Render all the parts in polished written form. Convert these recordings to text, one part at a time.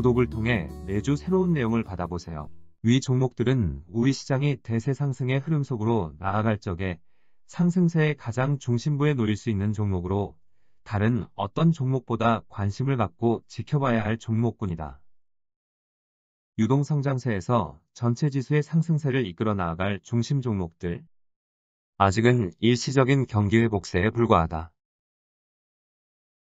구독을 통해 매주 새로운 내용을 받아보세요. 위 종목들은 우리 시장이 대세 상승의 흐름 속으로 나아갈 적에 상승세의 가장 중심부에 놓일 수 있는 종목으로 다른 어떤 종목보다 관심을 갖고 지켜봐야 할 종목군이다. 유동성장세에서 전체 지수의 상승세를 이끌어 나아갈 중심 종목들. 아직은 일시적인 경기 회복세에 불과하다.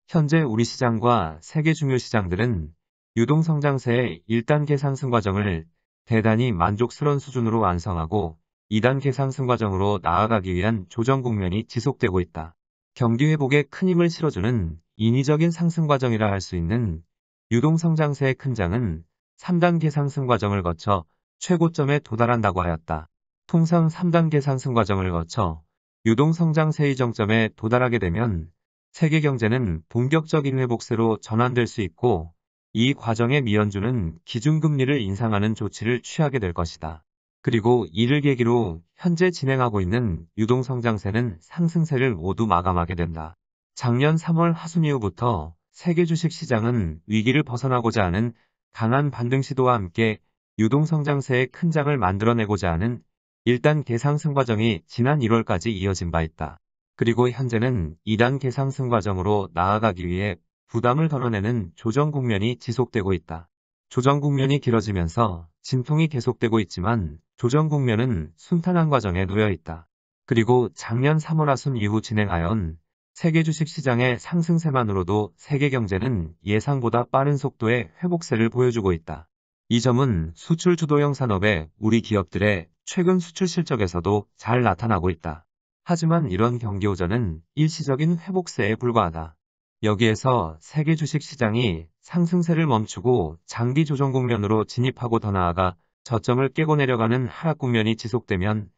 현재 우리 시장과 세계 중요 시장들은 유동성장세의 1단계 상승 과정을 대단히 만족스러운 수준으로 완성하고 2단계 상승 과정으로 나아가기 위한 조정 국면이 지속되고 있다. 경기 회복에 큰 힘을 실어주는 인위적인 상승 과정이라 할 수 있는 유동성장세의 큰 장은 3단계 상승 과정을 거쳐 최고점에 도달한다고 하였다. 통상 3단계 상승 과정을 거쳐 유동성장세의 정점에 도달하게 되면 세계 경제는 본격적인 회복세로 전환될 수 있고 이 과정에 미연주는 기준금리를 인상하는 조치를 취하게 될 것이다. 그리고 이를 계기로 현재 진행하고 있는 유동성장세는 상승세를 모두 마감하게 된다. 작년 3월 하순 이후부터 세계 주식시장은 위기를 벗어나고자 하는 강한 반등 시도와 함께 유동성장세의 큰 장을 만들어내고자 하는 1단계 상승 과정이 지난 1월까지 이어진 바 있다. 그리고 현재는 2단계 상승 과정으로 나아가기 위해 부담을 덜어내는 조정 국면이 지속되고 있다. 조정 국면이 길어지면서 진통이 계속되고 있지만 조정 국면은 순탄한 과정에 놓여 있다. 그리고 작년 3월 하순 이후 진행하연 세계 주식시장의 상승세만으로도 세계 경제는 예상보다 빠른 속도의 회복세를 보여주고 있다. 이 점은 수출 주도형 산업의 우리 기업들의 최근 수출 실적에서도 잘 나타나고 있다. 하지만 이런 경기 호전은 일시적인 회복세에 불과하다. 여기에서 세계 주식시장이 상승세를 멈추고 장기 조정 국면으로 진입하고 더 나아가 저점을 깨고 내려가는 하락 국면이 지속되면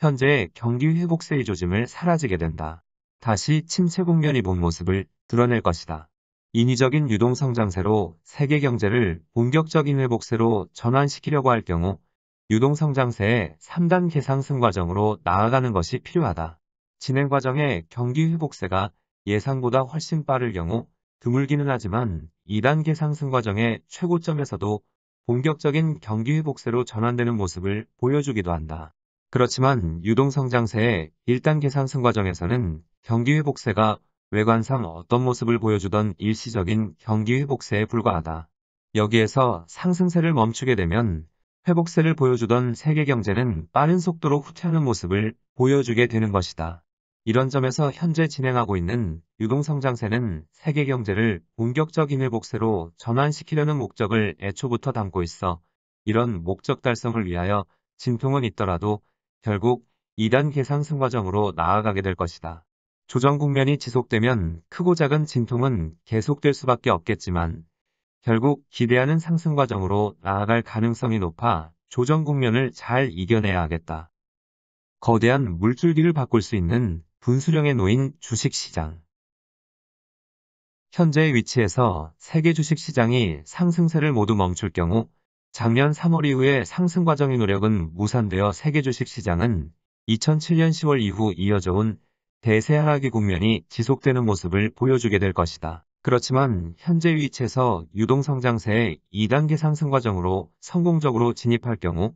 현재의 경기 회복세의 조짐을 사라지게 된다. 다시 침체 국면이 본 모습을 드러낼 것이다. 인위적인 유동성장세로 세계 경제를 본격적인 회복세로 전환시키려고 할 경우 유동성장세의 3단계 상승 과정으로 나아가는 것이 필요하다. 진행 과정의 경기 회복세가 예상보다 훨씬 빠를 경우 드물기는 하지만 2단계 상승 과정의 최고점에서도 본격적인 경기 회복세로 전환되는 모습을 보여주기도 한다. 그렇지만 유동성장세의 1단계 상승 과정에서는 경기 회복세가 외관상 어떤 모습을 보여주던 일시적인 경기 회복세에 불과하다. 여기에서 상승세를 멈추게 되면 회복세를 보여주던 세계 경제는 빠른 속도로 후퇴하는 모습을 보여주게 되는 것이다. 이런 점에서 현재 진행하고 있는 유동성장세는 세계 경제를 본격적인 회복세로 전환시키려는 목적을 애초부터 담고 있어 이런 목적 달성을 위하여 진통은 있더라도 결국 2단계 상승 과정으로 나아가게 될 것이다. 조정 국면이 지속되면 크고 작은 진통은 계속될 수밖에 없겠지만 결국 기대하는 상승 과정으로 나아갈 가능성이 높아 조정 국면을 잘 이겨내야 하겠다. 거대한 물줄기를 바꿀 수 있는 분수령에 놓인 주식시장. 현재의 위치에서 세계 주식시장이 상승세를 모두 멈출 경우 작년 3월 이후의 상승 과정의 노력은 무산되어 세계 주식시장은 2007년 10월 이후 이어져 온 대세 하락의 국면이 지속되는 모습을 보여주게 될 것이다. 그렇지만 현재 위치에서 유동성장세의 2단계 상승 과정으로 성공적으로 진입할 경우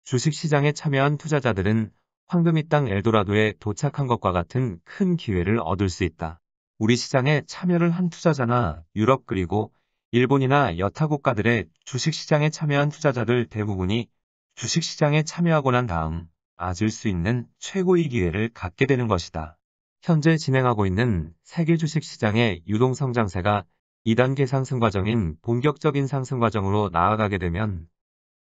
주식시장에 참여한 투자자들은 황금이 땅 엘도라도에 도착한 것과 같은 큰 기회를 얻을 수 있다. 우리 시장에 참여를 한 투자자나 유럽 그리고 일본이나 여타 국가들의 주식시장에 참여한 투자자들 대부분이 주식시장에 참여하고 난 다음 맞을 수 있는 최고의 기회를 갖게 되는 것이다. 현재 진행하고 있는 세계 주식시장의 유동성장세가 2단계 상승 과정인 본격적인 상승 과정으로 나아가게 되면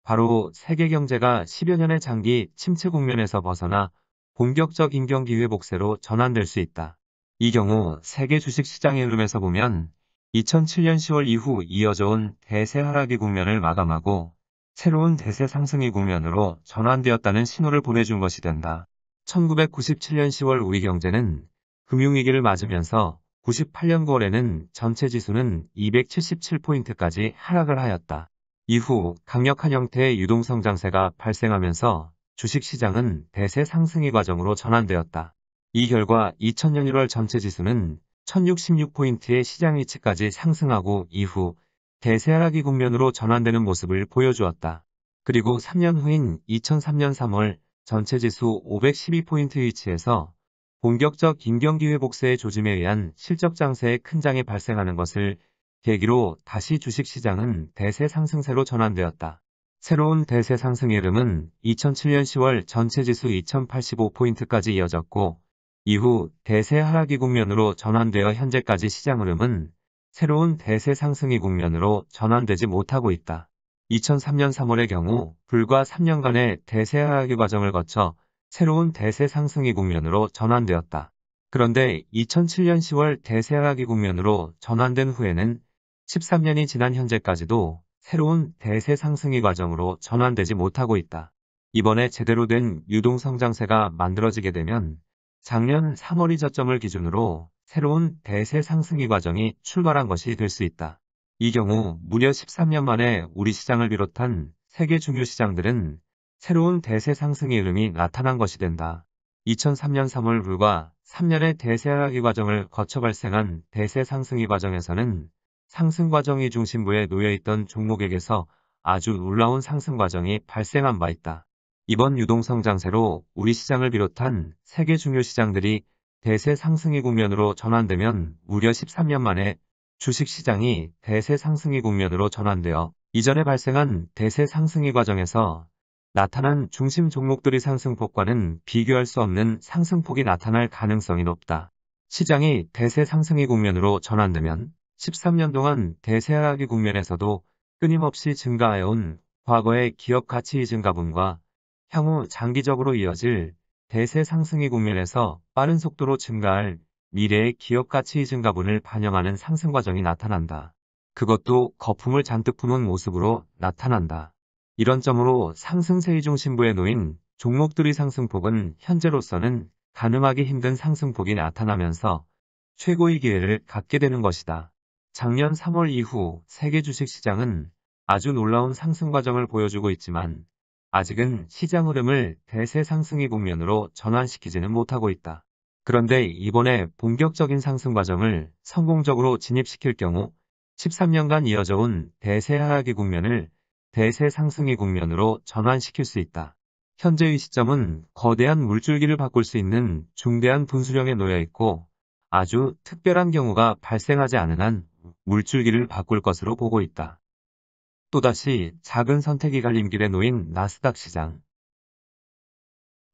바로 세계 경제가 10여 년의 장기 침체 국면에서 벗어나 본격적인 경기 회복세로 전환될 수 있다. 이 경우 세계 주식시장의 흐름에서 보면 2007년 10월 이후 이어져 온 대세 하락의 국면을 마감하고 새로운 대세 상승의 국면으로 전환되었다는 신호를 보내준 것이 된다. 1997년 10월 우리 경제는 금융위기를 맞으면서 98년 9월에는 전체 지수는 277포인트까지 하락을 하였다. 이후 강력한 형태의 유동성장세가 발생하면서 주식시장은 대세 상승의 과정으로 전환되었다. 이 결과 2000년 1월 전체 지수는 1066포인트의 시장 위치까지 상승하고 이후 대세 하락이 국면으로 전환되는 모습을 보여주었다. 그리고 3년 후인 2003년 3월 전체 지수 512포인트 위치에서 본격적 임경기 회복세의 조짐에 의한 실적 장세의 큰 장이 발생하는 것을 계기로 다시 주식시장은 대세 상승세로 전환되었다. 새로운 대세 상승의 흐름은 2007년 10월 전체 지수 2085포인트까지 이어졌고 이후 대세 하락이 국면으로 전환되어 현재까지 시장 흐름은 새로운 대세 상승이 국면으로 전환되지 못하고 있다. 2003년 3월의 경우 불과 3년간의 대세 하락의 과정을 거쳐 새로운 대세 상승이 국면으로 전환되었다. 그런데 2007년 10월 대세 하락이 국면으로 전환된 후에는 13년이 지난 현재까지도 새로운 대세 상승의 과정으로 전환되지 못하고 있다. 이번에 제대로 된 유동성장세가 만들어지게 되면 작년 3월이 저점을 기준으로 새로운 대세 상승의 과정이 출발한 것이 될 수 있다. 이 경우 무려 13년 만에 우리 시장을 비롯한 세계 중요 시장들은 새로운 대세 상승의 흐름이 나타난 것이 된다. 2003년 3월 불과 3년의 대세 하락의 과정을 거쳐 발생한 대세 상승의 과정에서는 상승 과정이 중심부에 놓여있던 종목에게서 아주 놀라운 상승 과정이 발생한 바 있다. 이번 유동성 장세로 우리 시장을 비롯한 세계 중요 시장들이 대세 상승의 국면으로 전환되면 무려 13년 만에 주식시장이 대세 상승의 국면으로 전환되어 이전에 발생한 대세 상승의 과정에서 나타난 중심 종목들의 상승폭과는 비교할 수 없는 상승폭이 나타날 가능성이 높다. 시장이 대세 상승의 국면으로 전환되면 13년 동안 대세 하락의 국면에서도 끊임없이 증가해온 과거의 기업 가치 증가분과 향후 장기적으로 이어질 대세 상승의 국면에서 빠른 속도로 증가할 미래의 기업 가치 증가분을 반영하는 상승 과정이 나타난다. 그것도 거품을 잔뜩 품은 모습으로 나타난다. 이런 점으로 상승세의 중심부에 놓인 종목들의 상승폭은 현재로서는 가늠하기 힘든 상승폭이 나타나면서 최고의 기회를 갖게 되는 것이다. 작년 3월 이후 세계 주식시장은 아주 놀라운 상승 과정을 보여주고 있지만 아직은 시장 흐름을 대세 상승의 국면으로 전환시키지는 못하고 있다. 그런데 이번에 본격적인 상승 과정을 성공적으로 진입시킬 경우 13년간 이어져 온 대세 하락의 국면을 대세 상승의 국면으로 전환시킬 수 있다. 현재의 시점은 거대한 물줄기를 바꿀 수 있는 중대한 분수령에 놓여 있고 아주 특별한 경우가 발생하지 않은 한 물줄기를 바꿀 것으로 보고 있다. 또다시 작은 선택의 갈림길에 놓인 나스닥 시장.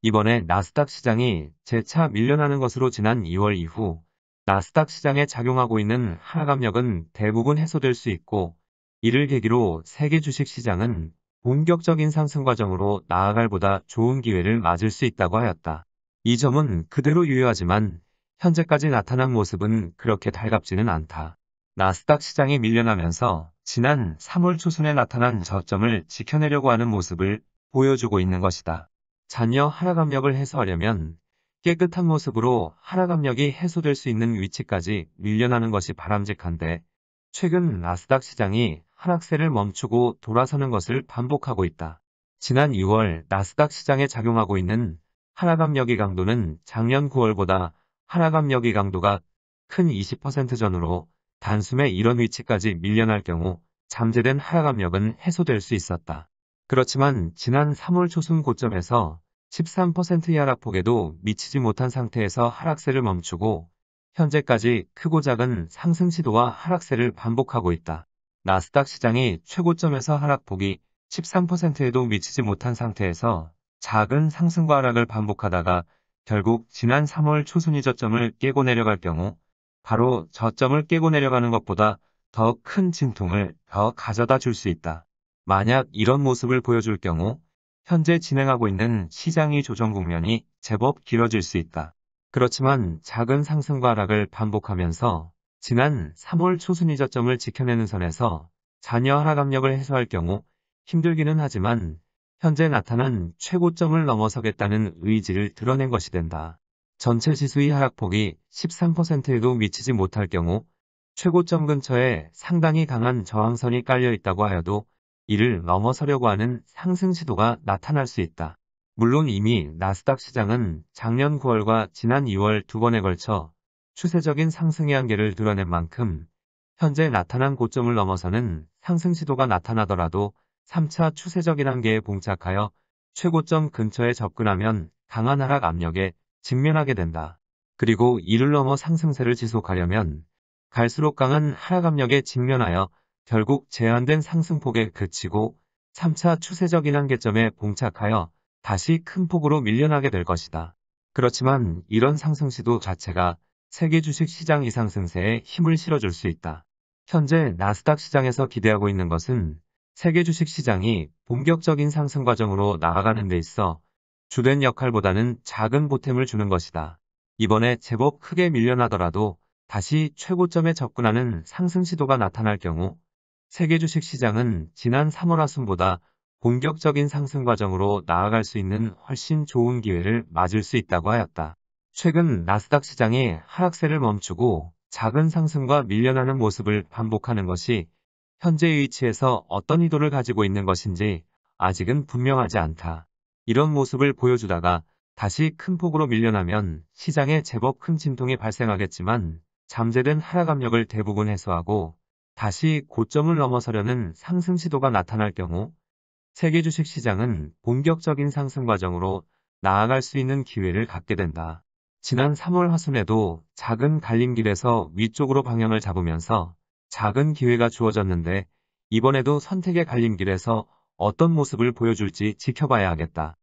이번에 나스닥 시장이 재차 밀려나는 것으로 지난 2월 이후 나스닥 시장에 작용하고 있는 하락 압력은 대부분 해소될 수 있고 이를 계기로 세계 주식 시장은 본격적인 상승 과정으로 나아갈 보다 좋은 기회를 맞을 수 있다고 하였다. 이 점은 그대로 유효하지만 현재까지 나타난 모습은 그렇게 달갑지는 않다. 나스닥 시장이 밀려나면서 지난 3월 초순에 나타난 저점을 지켜내려고 하는 모습을 보여주고 있는 것이다. 잔여 하락 압력을 해소하려면 깨끗한 모습으로 하락 압력이 해소될 수 있는 위치까지 밀려나는 것이 바람직한데 최근 나스닥 시장이 하락세를 멈추고 돌아서는 것을 반복하고 있다. 지난 2월 나스닥 시장에 작용하고 있는 하락 압력의 강도는 작년 9월보다 하락 압력의 강도가 큰 20% 전후로 단숨에 이런 위치까지 밀려날 경우 잠재된 하락 압력은 해소될 수 있었다. 그렇지만 지난 3월 초순 고점에서 13%의 하락폭에도 미치지 못한 상태에서 하락세를 멈추고 현재까지 크고 작은 상승 시도와 하락세를 반복하고 있다. 나스닥 시장이 최고점에서 하락폭이 13%에도 미치지 못한 상태에서 작은 상승과 하락을 반복하다가 결국 지난 3월 초순위 저점을 깨고 내려갈 경우 바로 저점을 깨고 내려가는 것보다 더 큰 진통을 더 가져다 줄 수 있다. 만약 이런 모습을 보여줄 경우 현재 진행하고 있는 시장의 조정 국면이 제법 길어질 수 있다. 그렇지만 작은 상승과 하락을 반복하면서 지난 3월 초순위 저점을 지켜내는 선에서 잔여 하락 압력을 해소할 경우 힘들기는 하지만 현재 나타난 최고점을 넘어서겠다는 의지를 드러낸 것이 된다. 전체 지수의 하락폭이 13%에도 미치지 못할 경우 최고점 근처에 상당히 강한 저항선이 깔려 있다고 하여도 이를 넘어서려고 하는 상승 시도가 나타날 수 있다. 물론 이미 나스닥 시장은 작년 9월과 지난 2월 두 번에 걸쳐 추세적인 상승의 한계를 드러낸 만큼 현재 나타난 고점을 넘어서는 상승 시도가 나타나더라도 3차 추세적인 한계에 봉착하여 최고점 근처에 접근하면 강한 하락 압력에 직면하게 된다. 그리고 이를 넘어 상승세를 지속하려면 갈수록 강한 하락 압력에 직면하여 결국 제한된 상승폭에 그치고 3차 추세적인 한계점에 봉착하여 다시 큰 폭으로 밀려나게 될 것이다. 그렇지만 이런 상승 시도 자체가 세계 주식 시장 이상승세에 힘을 실어줄 수 있다. 현재 나스닥 시장에서 기대하고 있는 것은 세계 주식 시장이 본격적인 상승 과정으로 나아가는 데 있어 주된 역할보다는 작은 보탬을 주는 것이다. 이번에 제법 크게 밀려나더라도 다시 최고점에 접근하는 상승 시도가 나타날 경우 세계 주식 시장은 지난 3월 하순보다 본격적인 상승 과정으로 나아갈 수 있는 훨씬 좋은 기회를 맞을 수 있다고 하였다. 최근 나스닥 시장이 하락세를 멈추고 작은 상승과 밀려나는 모습을 반복하는 것이 현재의 위치에서 어떤 의도를 가지고 있는 것인지 아직은 분명하지 않다. 이런 모습을 보여주다가 다시 큰 폭으로 밀려나면 시장에 제법 큰 진통이 발생하겠지만 잠재된 하락 압력을 대부분 해소하고 다시 고점을 넘어서려는 상승 시도가 나타날 경우 세계 주식 시장은 본격적인 상승 과정으로 나아갈 수 있는 기회를 갖게 된다. 지난 3월 하순에도 작은 갈림길에서 위쪽으로 방향을 잡으면서 작은 기회가 주어졌는데 이번에도 선택의 갈림길에서 어떤 모습을 보여줄지 지켜봐야 하겠다.